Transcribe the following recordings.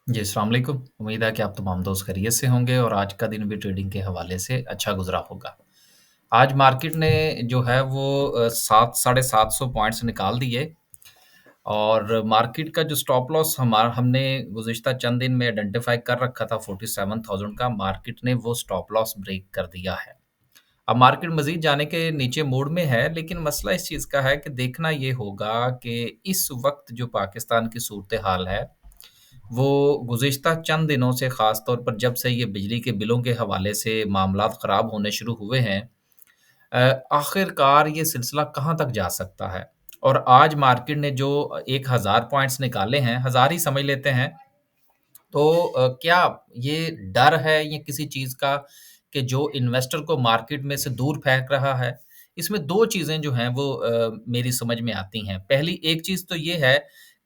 जी, अस्सलाम वालेकुम। उम्मीद है कि आप तमाम दोस्त खैरियत से होंगे और आज का दिन भी ट्रेडिंग के हवाले से अच्छा गुज़रा होगा। आज मार्केट ने जो है वो 7 साढ़े 700 पॉइंट्स निकाल दिए और मार्केट का जो स्टॉप लॉस हमने गुज़िश्ता चंद दिन में आइडेंटिफ़ाई कर रखा था 47,000 का, मार्केट ने वो स्टॉप लॉस ब्रेक कर दिया है। अब मार्केट मज़ीद जाने के नीचे मोड़ में है, लेकिन मसला इस चीज़ का है कि देखना ये होगा कि इस वक़्त जो पाकिस्तान की सूरत-ए-हाल है वो गुज़िश्ता चंद दिनों से ख़ास तौर पर जब से ये बिजली के बिलों के हवाले से मामलात ख़राब होने शुरू हुए हैं आखिरकार ये सिलसिला कहाँ तक जा सकता है? और आज मार्केट ने जो 1000 पॉइंट्स निकाले हैं, हज़ार ही समझ लेते हैं, तो क्या ये डर है ये किसी चीज़ का कि जो इन्वेस्टर को मार्केट में से दूर फेंक रहा है? इसमें 2 चीज़ें जो हैं वो मेरी समझ में आती हैं। पहली एक चीज़ तो ये है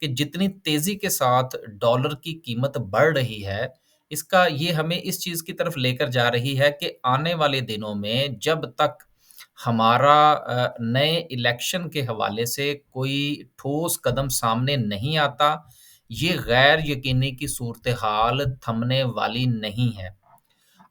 कि जितनी तेज़ी के साथ डॉलर की कीमत बढ़ रही है, इसका ये हमें इस चीज़ की तरफ लेकर जा रही है कि आने वाले दिनों में जब तक हमारा नए इलेक्शन के हवाले से कोई ठोस कदम सामने नहीं आता, ये गैर यकीनी की सूरत-ए-हाल थमने वाली नहीं है।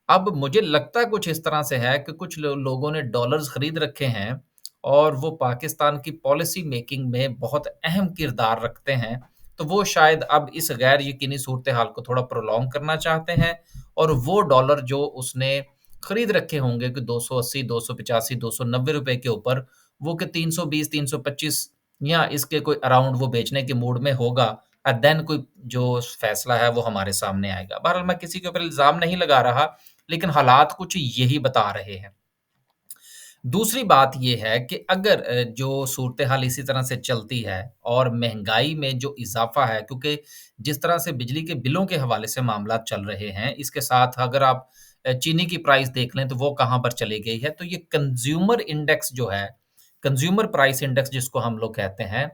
अब मुझे लगता है कुछ इस तरह से है कि कुछ लोगों ने डॉलर्स खरीद रखे हैं और वो पाकिस्तान की पॉलिसी मेकिंग में बहुत अहम किरदार रखते हैं। तो वो शायद अब इस गैर यकीनी सूरत-ए-हाल को थोड़ा प्रोलॉन्ग करना चाहते हैं और वो डॉलर जो उसने खरीद रखे होंगे कि 280, 285, ₹290 के ऊपर, वो कि 320, 325 या इसके कोई अराउंड वो बेचने के मूड में होगा देन कोई जो फैसला है वो हमारे सामने आएगा। बहरहाल मैं किसी के ऊपर इल्ज़ाम नहीं लगा रहा, लेकिन हालात कुछ यही बता रहे हैं। दूसरी बात ये है कि अगर जो सूरत-ए-हाल इसी तरह से चलती है और महँगाई में जो इज़ाफ़ा है क्योंकि जिस तरह से बिजली के बिलों के हवाले से मामलात चल रहे हैं, इसके साथ अगर आप चीनी की प्राइस देख लें तो वो कहाँ पर चली गई है। तो ये कंज़्यूमर इंडेक्स जो है, कंज़्यूमर प्राइस इंडेक्स जिसको हम लोग कहते हैं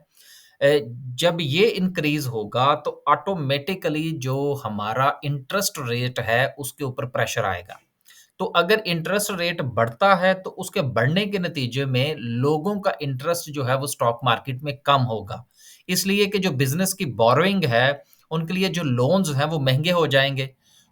जब ये इंक्रीज़ होगा तो ऑटोमैटिकली जो हमारा इंटरेस्ट रेट है, उसके ऊपर प्रेशर आएगा। तो अगर इंटरेस्ट रेट बढ़ता है तो उसके बढ़ने के नतीजे में लोगों का इंटरेस्ट जो है वो स्टॉक मार्केट में कम होगा। इसलिए कि जो बिज़नेस की बोरोइंग है, उनके लिए जो लोन्स हैं वो महँगे हो जाएँगे।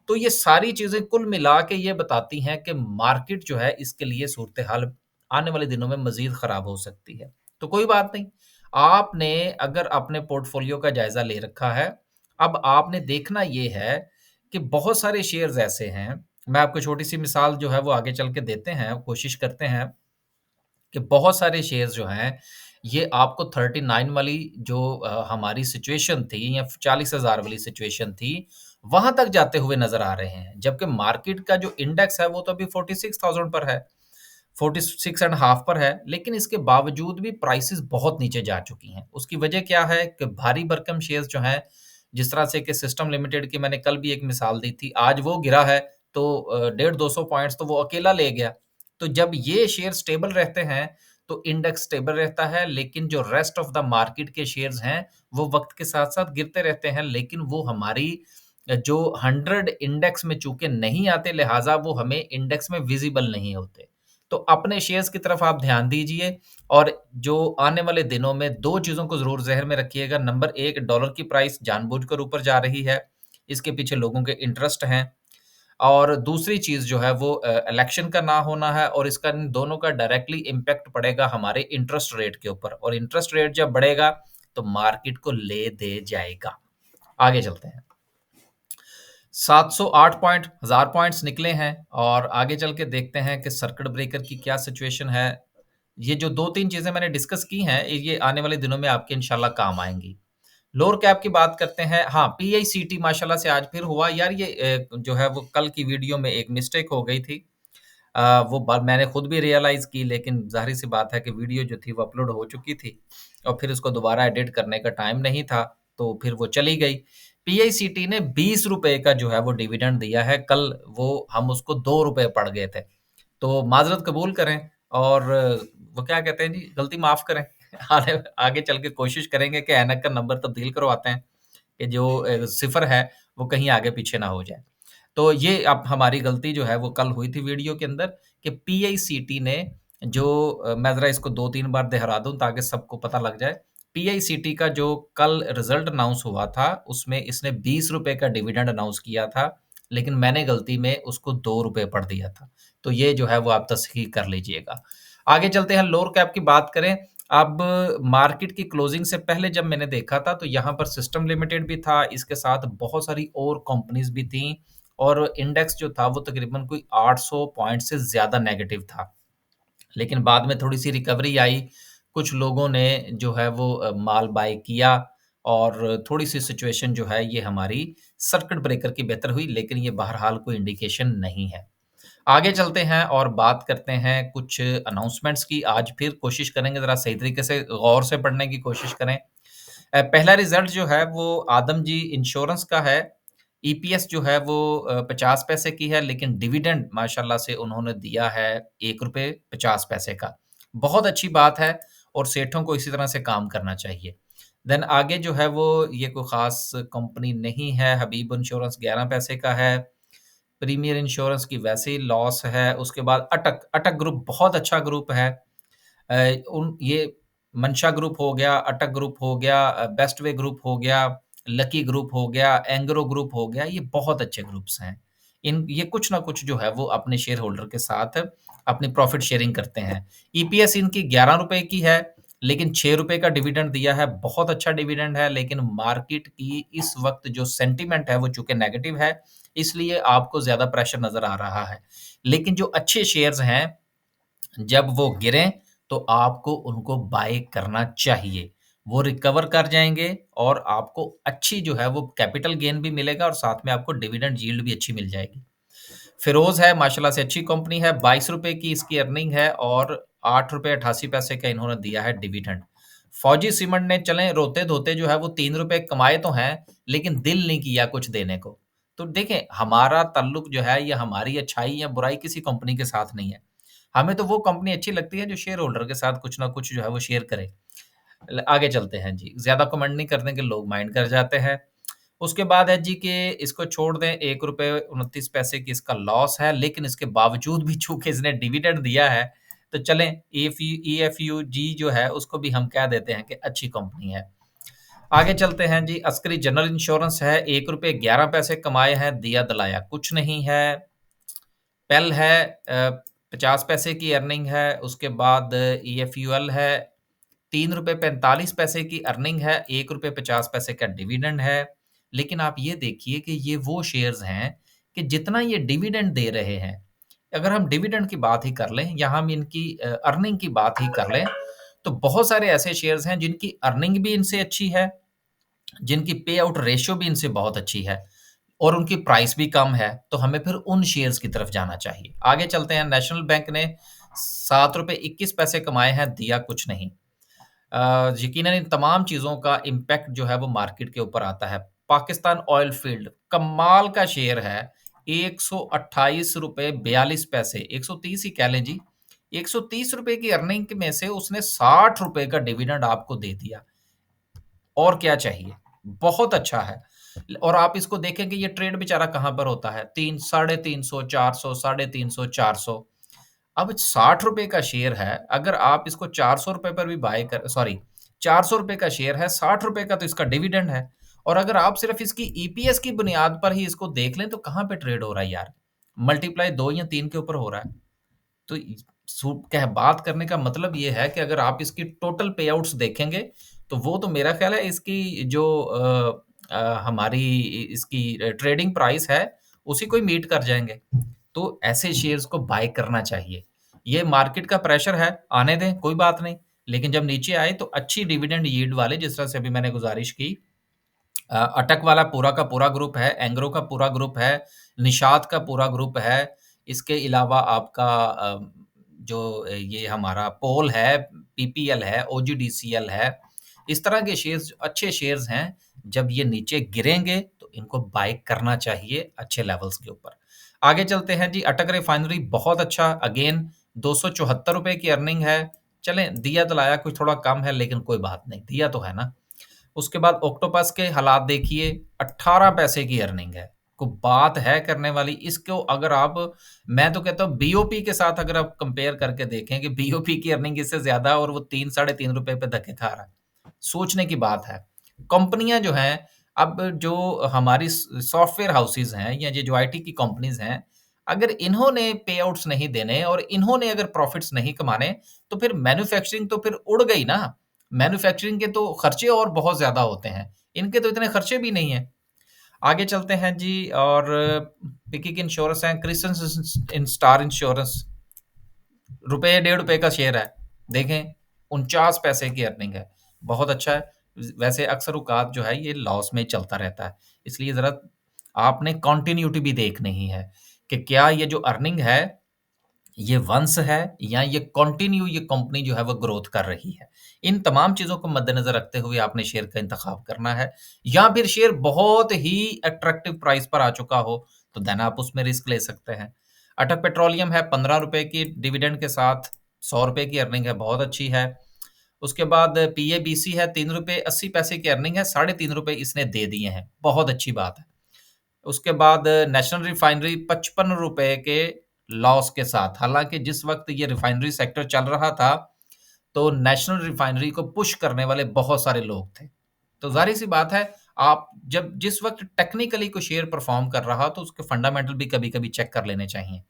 तो ये सारी चीज़ें कुल मिला के ये बताती हैं कि मार्केट जो है इसके लिए सूरत-ए-हाल आने वाले दिनों में मज़ीद ख़राब हो सकती है। तो कोई बात नहीं, आपने अगर अपने पोर्टफ़ोलियो का जायज़ा ले रखा है, अब आपने देखना ये है कि बहुत सारे शेयर्स ऐसे हैं मैं आपको छोटी-सी मिसाल जो है वो आगे चल के देते हैं, कोशिश करते हैं कि बहुत सारे शेयर्स जो हैं, ये आपको 39 वाली जो हमारी सिचुएशन थी या 40,000 वाली सिचुएशन थी, वहाँ तक जाते हुए नज़र आ रहे हैं। जबकि मार्केट का जो इंडेक्स है वो तो अभी 46,000 पर है, 46 एंड हाफ पर है, लेकिन इसके बावजूद भी प्राइसेज़ बहुत नीचे जा चुकी हैं। उसकी वजह क्या है कि भारी भरकम शेयर्स जो हैं, जिस तरह से कि सिस्टम लिमिटेड की मैंने कल भी एक मिसाल दी थी, आज वो गिरा है तो डेढ़ 200 पॉइंट्स तो वो अकेला ले गया। तो जब ये शेयर स्टेबल रहते हैं, तो इंडेक्स स्टेबल रहता है, लेकिन जो रेस्ट ऑफ द मार्केट के शेयर्स हैं, वो वक़्त के साथ-साथ गिरते रहते हैं, लेकिन वो हमारी जो 100 इंडेक्स में चूँकि नहीं आते, लिहाज़ा वो हमें इंडेक्स में विज़िबल नहीं होते। तो अपने शेयर्स की तरफ आप ध्यान दीजिए और जो आने वाले दिनों में 2 चीज़ों को ज़रूर ज़हन में रखिएगा। नंबर 1 डॉलर की प्राइस जानबूझकर ऊपर जा रही है, इसके पीछे लोगों के इंटरेस्ट हैं। और दूसरी चीज़ जो है वो इलेक्शन का ना होना है और इसका इन दोनों का डायरेक्टली इम्पैक्ट पड़ेगा हमारे इंटरेस्ट रेट के ऊपर और इंटरेस्ट रेट जब बढ़ेगा तो मार्केट को ले दे जाएगा। आगे चलते हैं। 708 पॉइंट, 1000 पॉइंट्स निकले हैं और आगे चल के देखते हैं कि सर्किट ब्रेकर की क्या सिचुएशन है। ये जो 2-3 चीज़ें मैंने डिस्कस की हैं, ये आने वाले दिनों में आपके इंशाल्लाह काम आएँगी। लोअर कैप की बात करते हैं। हाँ, पीआईसीटी माशाल्लाह से आज फिर हुआ। यार ये जो है वो कल की वीडियो में एक मिस्टेक हो गई थी। वो बात मैंने खुद भी रियलाइज़ की लेकिन ज़ाहिर-सी बात है कि वीडियो जो थी वो अपलोड हो चुकी थी और फिर उसको दोबारा एडिट करने का टाइम नहीं था, तो फिर वो चली गई। पीआईसीटी ने ₹20 का जो है वो डिविडेंड दिया है। कल वो हम उसको ₹2 पड़ गए थे। तो माज़रत कबूल करें और वो क्या कहते हैं जी, गलती माफ़ करें। आगे आगे चल के कोशिश करेंगे कि ऐनक का नंबर तब्दील करवाते हैं कि जो सिफ़र है, वो कहीं आगे-पीछे ना हो जाए। तो ये अब हमारी गलती जो है वो कल हुई थी वीडियो के अंदर कि पीआईसीटी ने जो मैं ज़रा इसको 2-3 बार दोहरा दूँ ताकि सबको पता लग जाए। पीआईसीटी का जो कल रिजल्ट अनाउंस हुआ था, उसमें इसने ₹20 का डिविडेंड अनाउंस किया था, लेकिन मैंने गलती में उसको ₹2 पढ़ दिया था। तो ये जो है वो आप तस्हीह कर लीजिएगा। आगे चलते हैं, लोअर कैप की बात करें। अब मार्केट की क्लोजिंग से पहले जब मैंने देखा था, तो यहाँ पर सिस्टम लिमिटेड भी था, इसके साथ बहुत सारी और कंपनीज़ भी थीं और इंडेक्स जो था वो तकरीबन कोई 800 पॉइंट से ज़्यादा नेगेटिव था। लेकिन बाद में थोड़ी-सी रिकवरी आई, कुछ लोगों ने जो है वो माल बाय किया और थोड़ी-सी सिचुएशन जो है ये हमारी सर्किट ब्रेकर की बेहतर हुई, लेकिन ये बहरहाल कोई इंडिकेशन नहीं है। आगे चलते हैं और बात करते हैं कुछ अनाउंसमेंट्स की। आज फिर कोशिश करेंगे ज़रा सही तरीके से गौर से पढ़ने की कोशिश करें। पहला रिज़ल्ट जो है वो आदमजी इंश्योरेंस का है। ईपीएस जो है वो 50 पैसे की है, लेकिन डिविडेंड माशाल्लाह से उन्होंने दिया है ₹1.50 का। बहुत अच्छी बात है और सेठों को इसी तरह से काम करना चाहिए। देन आगे जो है वो ये कोई ख़ास कंपनी नहीं है, हबीब इंश्योरेंस 11 पैसे का है। प्रीमियर इंश्योरेंस की वैसे ही लॉस है, उसके बाद अटक, अटक ग्रुप बहुत अच्छा ग्रुप है। उन ये मंशा ग्रुप हो गया, अटक ग्रुप हो गया, बेस्ट वे ग्रुप हो गया, लकी ग्रुप हो गया, एंग्रो ग्रुप हो गया, ये बहुत अच्छे ग्रुप्स हैं। ये कुछ ना कुछ जो है वो अपने शेयर होल्डर के साथ अपनी प्रॉफिट शेयरिंग करते हैं। ईपीएस इनकी ₹11 की है, लेकिन ₹6 का डिविडेंड दिया है, बहुत अच्छा डिविडेंड है, लेकिन मार्केट की इस वक़्त जो सेंटिमेंट है वो चूँकि नेगेटिव है, इसलिए आपको ज़्यादा प्रेशर नज़र आ रहा है। लेकिन जो अच्छे शेयर्स हैं, जब वो गिरें, तो आपको उनको बाय करना चाहिए। वो रिकवर कर जाएँगे और आपको अच्छी जो है वो कैपिटल गेन भी मिलेगा और साथ में आपको डिविडेंड यील्ड भी अच्छी मिल जाएगी। फिरोज़ है, माशाल्लाह से अच्छी कंपनी है, ₹22 की इसकी अर्निंग है और ₹8.88 का इन्होंने दिया है डिविडेंड। फौजी सीमेंट ने चलें रोते-धोते जो है वो ₹3 कमाए तो हैं, लेकिन दिल नहीं किया कुछ देने को। तो देखें, हमारा ताल्लुक जो है ये हमारी अच्छाई या बुराई किसी कंपनी के साथ नहीं है। हमें तो वो कंपनी अच्छी लगती है जो शेयर होल्डर के साथ कुछ ना कुछ जो है वो शेयर करे। आगे चलते हैं जी, ज़्यादा कमेंट नहीं कर देंगे, लोग माइंड कर जाते हैं। उसके बाद है जी कि इसको छोड़ दें, ₹1.29 की इसका लॉस है, लेकिन इसके बावजूद भी चूँकि इसने डिविडेंड दिया है, तो चलें ईएफयूजी जो है उसको भी हम कह देते हैं कि अच्छी कंपनी है। आगे चलते हैं जी, अस्करी जनरल इंश्योरेंस है, ₹1.11 कमाए हैं, दिया-दलाया कुछ नहीं है। पेल है, 50 पैसे की अर्निंग है, उसके बाद ईएफयूएल है, ₹3.45 की अर्निंग है, ₹1.50 का डिविडेंड है। लेकिन आप ये देखिए कि ये वो शेयर्स हैं कि जितना ये डिविडेंड दे रहे हैं, अगर हम डिविडेंड की बात ही कर लें या हम इनकी अर्निंग की बात ही कर लें, तो बहुत सारे ऐसे शेयर्स हैं जिनकी अर्निंग भी इनसे अच्छी है, जिनकी पे आउट रेशियो भी इनसे बहुत अच्छी है और उनकी प्राइस भी कम है, तो हमें फिर उन शेयर्स की तरफ जाना चाहिए। आगे चलते हैं, नेशनल बैंक ने ₹7.21 कमाए हैं, दिया कुछ नहीं। यकीनन इन तमाम चीज़ों का इम्पैक्ट जो है वो मार्केट के ऊपर आता है। पाकिस्तान ऑयल फील्ड कमाल का शेयर है, ₹128.42, 130 ही कह लें जी। ₹130 की अर्निंग में से उसने ₹60 का डिविडेंड आपको दे दिया। और क्या चाहिए? बहुत अच्छा है। और आप इसको देखें कि ये ट्रेड बेचारा कहाँ पर होता है, 3 साढ़े 300, 400, साढ़े 300, 400। अब ₹60 का शेयर है, अगर आप इसको ₹400 पर भी बाय कर सॉरी ₹400 का शेयर है, ₹60 का तो इसका डिविडेंड है और अगर आप सिर्फ़ इसकी ईपीएस की बुनियाद पर ही इसको देख लें, तो कहाँ पे ट्रेड हो रहा है यार? मल्टीप्लाई 2 या 3 के ऊपर हो रहा है। तो इ सु कह बात करने का मतलब ये है कि अगर आप इसकी टोटल पेआउट्स देखेंगे, तो वो तो मेरा ख़्याल है इसकी जो हमारी इसकी ट्रेडिंग प्राइस है, उसी को ही मीट कर जाएँगे। तो ऐसे शेयर्स को बाय करना चाहिए। ये मार्केट का प्रेशर है, आने दें, कोई बात नहीं। लेकिन जब नीचे आए तो अच्छी डिविडेंड यील्ड वाले, जिस तरह से अभी मैंने गुज़ारिश की, अटक वाला पूरा का पूरा ग्रुप है, एंग्रो का पूरा ग्रुप है, निषाद का पूरा ग्रुप है। इसके अलावा आपका जो ये हमारा पोल है, पीपीएल है, ओजीडीसीएल है। इस तरह के शेयर्स अच्छे शेयर्स हैं, जब ये नीचे गिरेंगे तो इनको बाय करना चाहिए अच्छे लेवल्स के ऊपर। आगे चलते हैं जी, अटक रिफाइनरी बहुत अच्छा, अगेन ₹274 की अर्निंग है। चलें, दिया-दलाया कुछ थोड़ा कम है, लेकिन कोई बात नहीं, दिया तो है ना। उसके बाद ऑक्टोपस के हालात देखिए, 18 पैसे की अर्निंग है। कोई बात है करने वाली? इसको अगर आप, मैं तो कहता हूँ बीओपी के साथ अगर आप कंपेयर करके देखें कि बीओपी की अर्निंग इससे ज़्यादा है और वो 3 साढ़े ₹3 पे धक्के खा रहा है। सोचने की बात है। कंपनियाँ जो हैं, अब जो हमारी सॉफ्टवेयर हाउसेज़ हैं या ये जो आईटी की कंपनीज़ हैं, अगर इन्होंने पे आउट्स नहीं देने और इन्होंने अगर प्रॉफिट्स नहीं कमाने, तो फिर मैन्युफैक्चरिंग तो फिर उड़ गई ना। मैन्युफैक्चरिंग के तो खर्चे और बहुत ज़्यादा होते हैं, इनके तो इतने खर्चे भी नहीं हैं। आगे चलते हैं जी और पिकिक इंश्योरेंस है, क्रिसेंस इन स्टार इंश्योरेंस, रुपए ₹1.5 का शेयर है। देखें 49 पैसे की अर्निंग है, बहुत अच्छा है। वैसे अक्सर औकात जो है ये लॉस में चलता रहता है, इसलिए ज़रा आपने कंटिन्यूटी भी देखनी ही है कि क्या ये जो अर्निंग है ये वंस है या ये कंटिन्यू ये कंपनी जो है वो ग्रोथ कर रही है। इन तमाम चीज़ों को मद्देनज़र रखते हुए आपने शेयर का इंतखाब करना है या फिर शेयर बहुत ही अट्रैक्टिव प्राइस पर आ चुका हो, तो देन आप उसमें रिस्क ले सकते हैं। अटक पेट्रोलियम है ₹15 की डिविडेंड के साथ, ₹100 की अर्निंग है, बहुत अच्छी है। उसके बाद पीएबीसी है ₹3.80 की अर्निंग है, ₹3.5 इसने दे दिए हैं, बहुत अच्छी बात है। उसके बाद नेशनल रिफाइनरी ₹55 के लॉस के साथ, हालाँकि जिस वक़्त ये रिफाइनरी सेक्टर चल रहा था, तो नेशनल रिफाइनरी को पुश करने वाले बहुत सारे लोग थे। तो ज़ाहिर-सी बात है, आप जब जिस वक़्त टेक्निकली कोई शेयर परफ़ॉर्म कर रहा, तो उसके फंडामेंटल भी कभी-कभी चेक कर लेने चाहिए।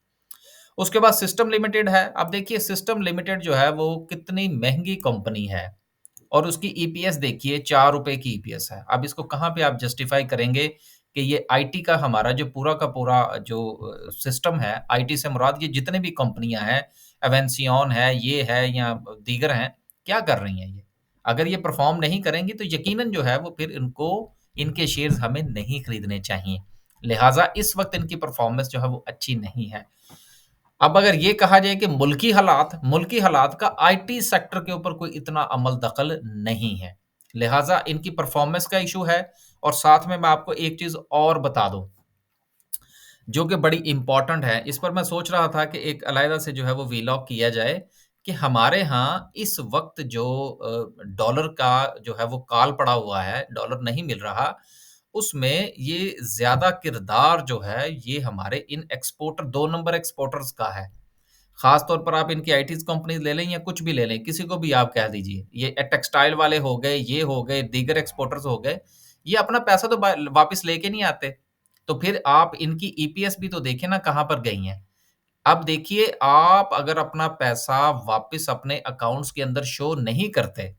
उसके बाद सिस्टम लिमिटेड है। अब देखिए सिस्टम लिमिटेड जो है, वो कितनी महँगी कंपनी है। और उसकी ईपीएस देखिए ₹4 की ईपीएस है। अब इसको कहाँ पे आप जस्टिफ़ाई करेंगे कि ये आईटी का हमारा जो पूरा का पूरा जो सिस्टम है, आईटी से मुराद ये जितने भी कंपनियाँ हैं, एवेंसियन है, ये है या दीगर हैं, क्या कर रही हैं ये? अगर ये परफ़ॉर्म नहीं करेंगी तो यकीनन जो है वो फिर इनको इनके शेयर्स हमें नहीं खरीदने चाहिए। लिहाज़ा इस वक़्त इनकी परफ़ॉर्मेंस जो है वो अच्छी नहीं है। अब अगर ये कहा जाए कि मुल्की हालात का आईटी सेक्टर के ऊपर कोई इतना अमल दखल नहीं है। लिहाज़ा इनकी परफ़ॉर्मेंस का इश्यू है और साथ में मैं आपको एक चीज़ और बता दूँ, जो कि बड़ी इम्पोर्टेंट है। इस पर मैं सोच रहा था कि एक अलहदा से जो है वो वीलॉग किया जाए कि हमारे यहाँ इस वक़्त जो डॉलर का जो है वो काल पड़ा हुआ है, डॉलर नहीं मिल रहा, उसमें ये ज़्यादा किरदार जो है, ये हमारे इन एक्सपोर्टर 2 नंबर एक्सपोर्टर्स का है। ख़ास तौर पर आप इनकी आईटीज़ कंपनीज़ ले लें या कुछ भी ले लें, किसी को भी आप कह दीजिए। ये टेक्सटाइल वाले हो गए, ये हो गए, दीगर एक्सपोर्टर्स हो गए, ये अपना पैसा तो वापस लेके नहीं आते। तो फिर आप इनकी ईपीएस भी तो देखें ना कहाँ पर गई हैं। अब देखिए आप अगर अपना पैसा वापस अपने अकाउंट्स के अंदर शो नहीं करते,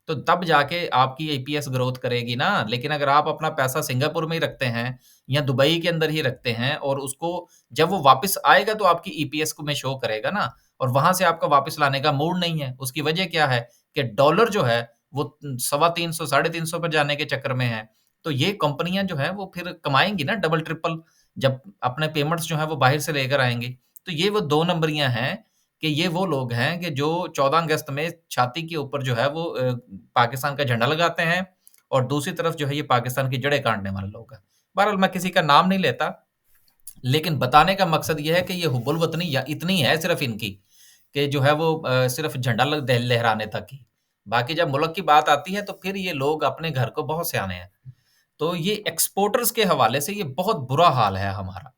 तो तब जाके आपकी ईपीएस ग्रोथ करेगी ना। लेकिन अगर आप अपना पैसा सिंगापुर में ही रखते हैं या दुबई के अंदर ही रखते हैं और उसको जब वो वापस आएगा तो आपकी ईपीएस को में शो करेगा ना और वहाँ से आपका वापस लाने का मूड नहीं है। उसकी वजह क्या है कि डॉलर जो है वो सवा 300 साढ़े 300 पर जाने के चक्कर में है। तो ये कंपनियाँ जो हैं वो फिर कमाएँगी ना डबल ट्रिपल जब अपने पेमेंट्स जो हैं वो बाहर से लेकर आएँगी। तो ये वो 2 नंबरियाँ हैं कि ये वो लोग हैं कि जो 14 अगस्त में छाती के ऊपर जो है वो पाकिस्तान का झंडा लगाते हैं और दूसरी तरफ जो है ये पाकिस्तान की जड़ें काटने वाले लोग हैं। बहरहाल मैं किसी का नाम नहीं लेता, लेकिन बताने का मकसद ये है कि ये हुब्बुल वतनी या इतनी है सिर्फ़ इनकी कि जो है वो सिर्फ़ झंडा लहराने तक ही। बाकी जब मुल्क की बात आती है तो फिर ये लोग अपने घर को बहुत सयाने हैं। तो ये एक्सपोर्टर्स के हवाले से ये बहुत बुरा हाल है हमारा।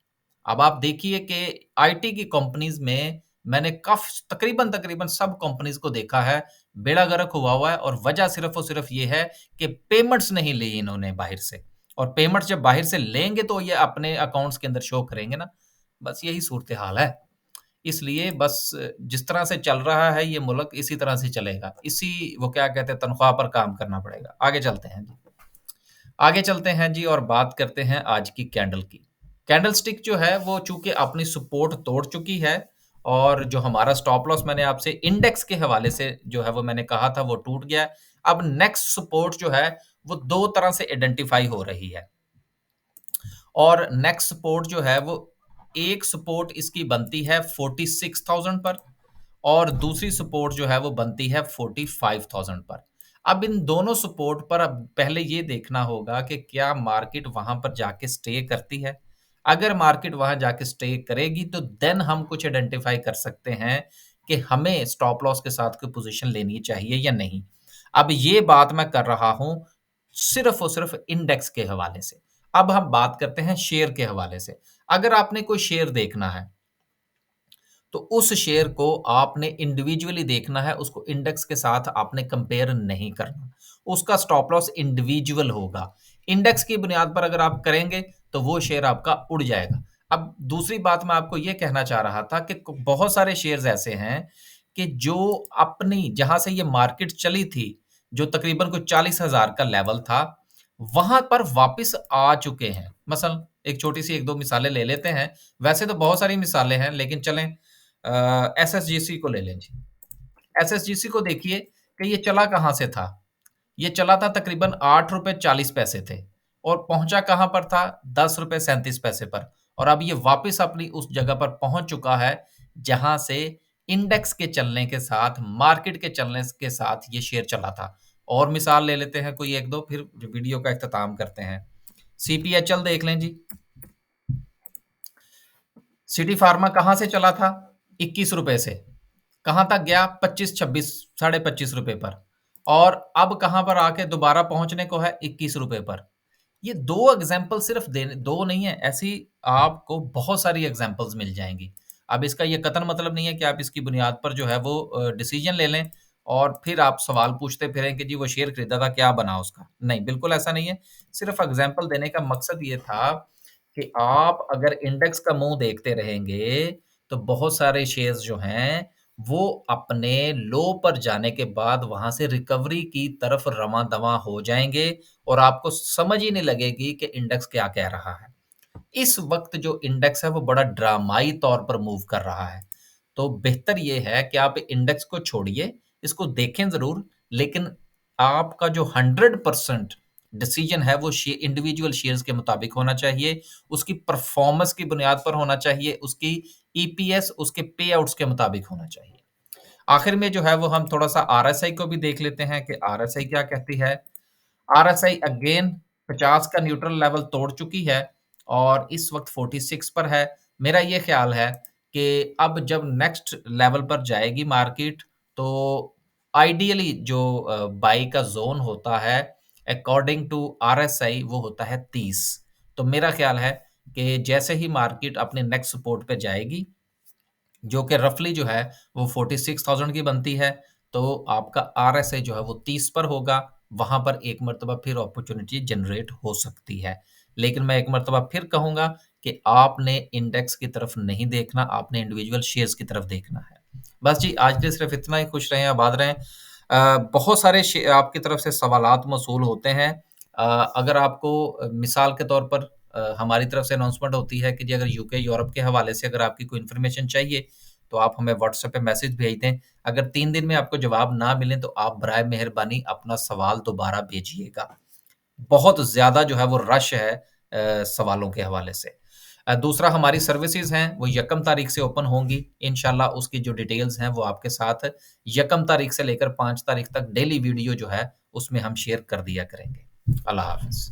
अब आप देखिए कि आईटी की कंपनीज़ में मैंने तकरीबन सब कंपनीज़ को देखा है, बेड़ा गर्क हुआ है और वजह सिर्फ़ और सिर्फ़ ये है कि पेमेंट्स नहीं ली इन्होंने बाहर से और पेमेंट्स जब बाहर से लेंगे तो ये अपने अकाउंट्स के अंदर शो करेंगे ना, बस यही सूरत-ए-हाल है। इसलिए बस जिस तरह से चल रहा है ये मुल्क इसी तरह से चलेगा। इसी वो क्या कहते हैं तनख्वाह पर काम करना पड़ेगा। आगे चलते हैं जी। आगे चलते हैं जी और बात करते हैं आज की कैंडल की। कैंडल स्टिक जो है वो चूँकि अपनी सपोर्ट तोड़ चुकी है और जो हमारा स्टॉप लॉस मैंने आपसे इंडेक्स के हवाले से जो है वो मैंने कहा था वो टूट गया है। अब नेक्स्ट सपोर्ट जो है वो 2 तरह से आइडेंटिफ़ाई हो रही है और नेक्स्ट सपोर्ट जो है वो एक सपोर्ट इसकी बनती है 46,000 पर और दूसरी सपोर्ट जो है वो बनती है 45,000 पर। अब इन दोनों सपोर्ट पर अब पहले ये देखना होगा कि क्या मार्केट वहाँ पर जाके स्टे करती है? अगर मार्केट वहाँ जाके स्टे करेगी तो देन हम कुछ आइडेंटिफ़ाई कर सकते हैं कि हमें स्टॉप लॉस के साथ कोई पोज़ीशन लेनी चाहिए या नहीं। अब ये बात मैं कर रहा हूँ सिर्फ़ और सिर्फ़ इंडेक्स के हवाले से। अब हम बात करते हैं शेयर के हवाले से। अगर आपने कोई शेयर देखना है तो उस शेयर को आपने इंडिविजुअली देखना है, उसको इंडेक्स के साथ आपने कंपेयर नहीं करना। उसका स्टॉप लॉस इंडिविजुअल होगा। इंडेक्स की बुनियाद पर अगर आप करेंगे, तो वो शेयर आपका उड़ जाएगा। अब दूसरी बात मैं आपको ये कहना चाह रहा था कि बहुत सारे शेयर्स ऐसे हैं कि जो अपनी जहाँ से ये मार्केट चली थी, जो तकरीबन कुछ 40,000 का लेवल था, वहाँ पर वापस आ चुके हैं। मसलन एक छोटी-सी 1-2 मिसालें ले लेते हैं। वैसे तो बहुत सारी मिसालें हैं, लेकिन चलें एसएसजीसी को ले लें जी। एसएसजीसी को देखिए कि ये चला कहाँ से था? ये चला था तकरीबन ₹8.40 थे और पहुँचा कहाँ पर था? ₹10.37 पर और अब ये वापस अपनी उस जगह पर पहुँच चुका है, जहाँ से इंडेक्स के चलने के साथ, मार्केट के चलने के साथ ये शेयर चला था। और मिसाल ले लेते हैं कोई 1-2 फिर वीडियो का इख्तिताम करते हैं। सीपीएचएल देख लें जी। सिटी फार्मा कहाँ से चला था? ₹21 से। कहाँ तक गया? 25-26 साढ़े ₹25 पर और अब कहाँ पर आके दोबारा पहुँचने को है? ₹21 पर। ये 2 एग्ज़ाम्पल सिर्फ़ देने 2 नहीं है, ऐसी आपको बहुत सारी एग्ज़ाम्पल्स मिल जाएँगी। अब इसका ये कतई मतलब नहीं है कि आप इसकी बुनियाद पर जो है वो डिसीज़न ले लें और फिर आप सवाल पूछते फिरें कि जी वो शेयर खरीदा था, क्या बना उसका? नहीं, बिल्कुल ऐसा नहीं है। सिर्फ़ एग्ज़ाम्पल देने का मकसद ये था कि आप अगर इंडेक्स का मुँह देखते रहेंगे, तो बहुत सारे शेयर्स जो हैं, वो अपने लो पर जाने के बाद वहाँ से रिकवरी की तरफ रवाँ-दवाँ हो जाएँगे और आपको समझ ही नहीं लगेगी कि इंडेक्स क्या कह रहा है। इस वक़्त जो इंडेक्स है वो बड़ा ड्रामाई तौर पर मूव कर रहा है। तो बेहतर ये है कि आप इंडेक्स को छोड़िए, इसको देखें ज़रूर लेकिन आपका जो 100% डिसीज़न है वो इंडिविजुअल शेयर्स के मुताबिक होना चाहिए, उसकी परफ़ॉर्मेंस की बुनियाद पर होना चाहिए, उसकी ईपीएस, उसके पे आउट्स के मुताबिक होना चाहिए। आखिर में जो है वो हम थोड़ा-सा आरएसआई को भी देख लेते हैं कि आरएसआई क्या कहती है। आरएसआई अगेन 50 का न्यूट्रल लेवल तोड़ चुकी है और इस वक़्त 46 पर है। मेरा ये ख़्याल है कि अब जब नेक्स्ट लेवल पर जाएगी मार्केट तो आइडियली जो बाई का ज़ोन होता है अकॉर्डिंग टू आरएसआई वो होता है 30। तो मेरा ख़्याल है कि जैसे ही मार्केट अपने नेक्स्ट सपोर्ट पे जाएगी जो कि रफ़ली जो है वो 46,000 की बनती है, तो आपका आरएसआई जो है वो 30 पर होगा, वहाँ पर एक मर्तबा फिर अपॉर्च्युनिटी जनरेट हो सकती है। लेकिन मैं एक मर्तबा फिर कहूँगा कि आपने इंडेक्स की तरफ नहीं देखना, आपने इंडिविजुअल शेयर्स की तरफ देखना है। बस जी, आज के लिए सिर्फ़ इतना ही, खुश रहें, आबाद रहें। बहुत सारे आपकी तरफ से सवालात मौसूल होते हैं। अगर आपको मिसाल के तौर पर हमारी तरफ से अनाउंसमेंट होती है कि जी अगर यूके, यूरोप के हवाले से अगर आपकी कोई इन्फॉर्मेशन चाहिए, तो आप हमें व्हाट्सएप पे मैसेज भेज दें। अगर 3 दिन में आपको जवाब ना मिले, तो आप बराए मेहरबानी अपना सवाल दोबारा भेजिएगा। बहुत ज़्यादा जो है वो रश है सवालों के हवाले से। दूसरा हमारी सर्विसेज़ हैं, वो यकम तारीख से ओपन होंगी। इंशाअल्लाह उसकी जो डिटेल्स हैं, वो आपके साथ यकम तारीख से लेकर 5 तारीख तक डेली वीडियो जो है, उसमें हम शेयर कर दिया करेंगे। अल्लाह हाफ़िज़।